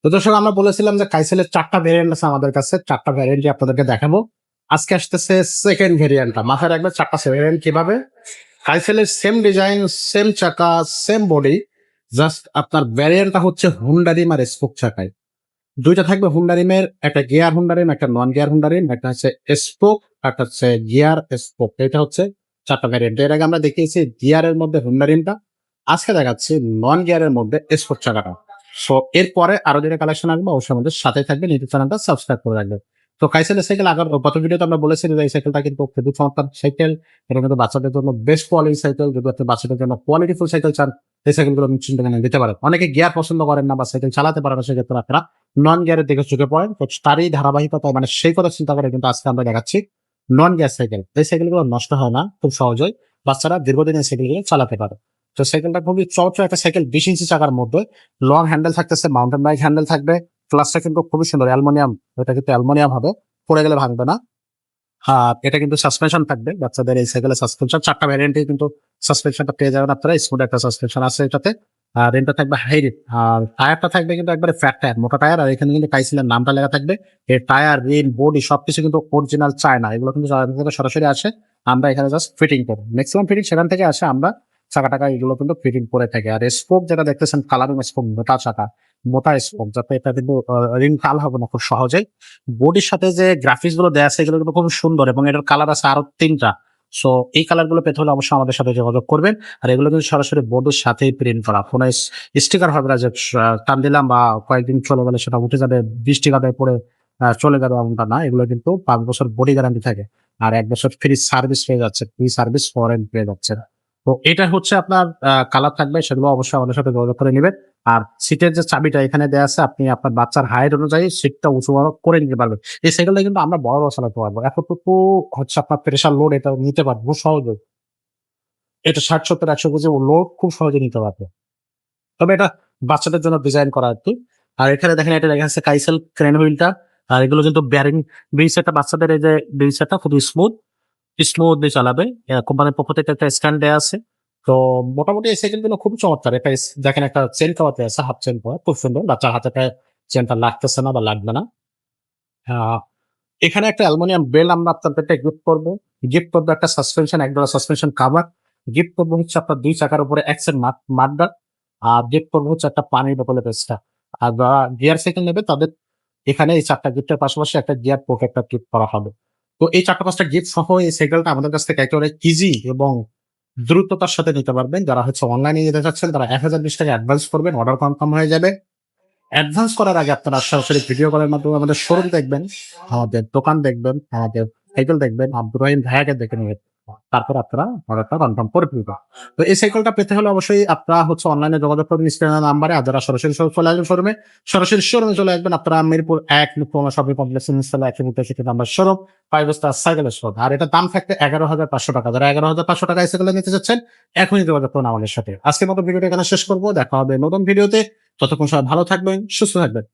তো দর্শক আমরা বলেছিলাম যে কাইসেলের ৪ টা ভেরিয়েন্ট আছে আমাদের কাছে। ৪ টা ভেরিয়েন্টই আপনাদেরকে দেখাবো। আজকে আসতেছে 2nd ভেরিয়েন্টটা। মাথায় রাখবেন ৪ টা ভেরিয়েন্ট কিভাবে? কাইসেলের সেম ডিজাইন, সেম চাকা, সেম বডি। জাস্ট আপনার ভেরিয়েন্টটা হচ্ছে হুন্ডা রিম আর স্পোক চাকায়। ২ টা থাকবে হুন্ডা রিমের, একটা গিয়ার হুন্ডা রিম, একটা নন গিয়ার হুন্ডা রিম, একটা হচ্ছে স্পোক, একটা হচ্ছে গিয়ার স্পোক। এটা হচ্ছে ৪ টা ভেরিয়েন্ট। এর আগে আমরা দেখিয়েছি গিয়ারের মধ্যে হুন্ডা রিমটা। আজকে দেখাচ্ছি নন গিয়ারের মধ্যে স্পোক চাকাটা। সো এরপরে আরো যেটা কালেকশন আসবে অবশ্যই আমাদের সাথেই থাকবেন। ইউটিউব চ্যানেলটা সাবস্ক্রাইব করে রাখবেন। তো কাইসেলের সাইকেল গত ভিডিওতে আমরা বলেছিলাম যে এই সাইকেলটা কিন্তু খুবই চমৎকার সাইকেল। এটা কিন্তু বাচ্চাদের জন্য বেস্ট কোয়ালিটি সাইকেল। যদি আপনি বাচ্চাদের জন্য কোয়ালিটিফুল সাইকেল চান, এই সাইকেলগুলো নিশ্চিন্তে নিতে পারেন। অনেকে গিয়ার পছন্দ করেন না বা সাইকেল চালাতে পারেন না, সেক্ষেত্রে আপনারা নন গিয়ারের দিকে ঝুঁকে পড়েন। তো তারই ধারাবাহিকতায় মানে সেই কথা চিন্তা করে কিন্তু আজকে আমরা দেখাচ্ছি নন গিয়ার সাইকেল। এই সাইকেলগুলো নষ্ট হয় না খুব সহজেই। বাচ্চারা দীর্ঘদিন এই সাইকেলগুলো চালাতে পারে। তো সাইকেলটা খুবই চমৎকার একটা সাইকেল, 20 ইঞ্চি চাকার মধ্যে লং হ্যান্ডেল থাকতেছে, মাউন্টেন বাইক হ্যান্ডেল থাকবে। ক্লাসটা কিন্তু খুবই সুন্দর, অ্যালুমিনিয়াম। এটা কিন্তু অ্যালুমিনিয়াম হবে, পড়ে গেলে ভাঙবে না। আর এটা কিন্তু সাসপেনশন থাকবে বাচ্চাদের এই সাইকেলের সাসপেনশন। ৪ টা ভ্যারিয়েন্টে কিন্তু সাসপেনশনটা পেয়ে যাবেন আপনারা। স্মুথ একটা সাসপেনশন আছে এটাতে। আর রিমটা থাকবে হাই রিম। আর টায়ারটা থাকবে কিন্তু একবারে ফ্যাট টায়ার, মোটা টায়ার। আর এখানে কিন্তু কাইসেলের নামটা লেখা থাকবে। এই টায়ার, রিম, বডি সবকিছু কিন্তু অরিজিনাল চায়না। এগুলো কিন্তু সরাসরি আসে, আমরা এখানে জাস্ট ফিটিং করি। ম্যাক্সিমাম ফিটিং সেখান থেকে আসে, আমরা চাকা টাকা এগুলো কিন্তু ফিটিং করে থাকি। আর স্পোক যেটা দেখতেছেন কালারিং স্পোক, মোটা চাকা, মোটা স্পোক, যাতে এটা কিন্তু রিং কাল হবে না খুব সহজেই। বডির সাথে যে গ্রাফিক্স গুলো দেওয়া আছে এগুলো কিন্তু খুব সুন্দর, এবং এটার কালার আছে আরো ৩টা। সো এই কালার গুলো পেতে হলে অবশ্যই আমাদের সাথে যোগাযোগ করবেন। আর এগুলো কিন্তু সরাসরি বোর্ডের সাথেই প্রিন্ট করা, ফোনে স্টিকার হবে না যে টান দিলাম বা কয়েকদিন চলে গেলে সেটা উঠে যাবে, বৃষ্টি কাদায় পরে চলে যাবে, এমনটা না। এগুলো কিন্তু ৫ বছর বডি গ্যারান্টি থাকে। আর ১ বছর ফ্রি সার্ভিস পেয়ে যাচ্ছে, ফ্রি সার্ভিস ওয়ারেন্টি পেয়ে যাচ্ছে। তো এটা হচ্ছে আপনার কালার থাকবে, সেগুলো অবশ্যই আমাদের সাথে যোগাযোগ করে নেবেন। আর সিটের যে চাবিটা এখানে দেওয়া আছে, আপনি আপনার বাচ্চার হাইট অনুযায়ী সিটটা উঁচু বড় করে নিতে পারবেন। এই সাইকেলটা কিন্তু আমরা বড় চালাতে পারবো, এতটুকু হচ্ছে আপনার প্রেশার লোড এটা নিতে পারবো সহজে। এটা ৬০, ৭০, ১০০ কেজি লোড খুব সহজে নিতে পারবে। তবে এটা বাচ্চাদের জন্য ডিজাইন করা আর কি। আর এখানে দেখেন এটা লেখা আছে কাইসেল ক্রেন হুইলটা। আর এগুলো কিন্তু ব্যারিং ব্রিজটা, বাচ্চাদের এই যে ব্রিজটা খুবই স্মুথলি চালাবে। কোম্পানির পক্ষ থেকে একটা স্ট্যান্ড দেওয়া আছে। তো মোটামুটি এই সাইকেলগুলো খুব চমৎকার। এটা দেখেন একটা চেন করাতে আছে, হাফ চেন করা, খুব সুন্দর। বাচ্চার হাতে পায়ে চেনটা লাগতেছে না বা লাগবে না। আহ, এখানে একটা অ্যালুমিনিয়াম বেল আমরা আপনাদেরকে গিফট করবো। গিফট করবো একটা সাসপেনশন, একডোরা সাসপেনশন কাভার। গিফট করবো হচ্ছে আপনার ২ চাকার উপরে অ্যাক্সেল মাডগার্ড। আর গিফট করবো হচ্ছে একটা পানির বোতলের পেস্টটা। আর যারা গিয়ার সাইকেল নেবে তাদের এখানে এই ৪ টা গিফটের পাশাপাশি একটা গিয়ার প্রোটেক্টর গিফট করা হবে। তো এই ৪ টা ৫ টা গিফট সহ এই সাইকেলটা আমাদের কাছ থেকে একেবারে ইজি এবং দ্রুততার সাথে নিতে পারবেন। যারা হচ্ছে অনলাইনে নিতে চাচ্ছেন তারা ১,০২০ টাকা অ্যাডভান্স করবেন, অর্ডার কনফার্ম হয়ে যাবে। অ্যাডভান্স করার আগে আপনারা সরাসরি ভিডিও কলের মাধ্যমে আমাদের শোরুম দেখবেন, আমাদের দোকান দেখবেন, আমাদের সাইকেল দেখবেন, আব্দুর রহিম ভাইয়াকে দেখে নেবেন। তারপর আপনারা অর্ডারটা কনফার্ম করে ফেলবেন। তো এই সাইকেলটা পেতে হলে অবশ্যই আপনারা হচ্ছে অনলাইনে যোগাযোগ করবেন স্ক্রিনের নাম্বারে। আর যারা সরাসরি চলে আসবেন শোরুমে, সরাসরি শোরুমে চলে আসবেন। আপনারা মিরপুর ১ শপিং কমপ্লেক্সের নিচতলা ১৪০ নাম্বার শোরুম, 5 স্টার সাইকেলের শোরুম। আর এটা দাম থাকবে ১১,৫০০ টাকা। যারা ১১,৫০০ টাকা এই সাইকেলটা নিতে চাচ্ছেন এখনই যোগাযোগ করুন আমাদের সাথে। আজকের মতো ভিডিওটা এখানে শেষ করবো। দেখা হবে নতুন ভিডিওতে। ততক্ষণ সবাই ভালো থাকবেন, সুস্থ থাকবেন।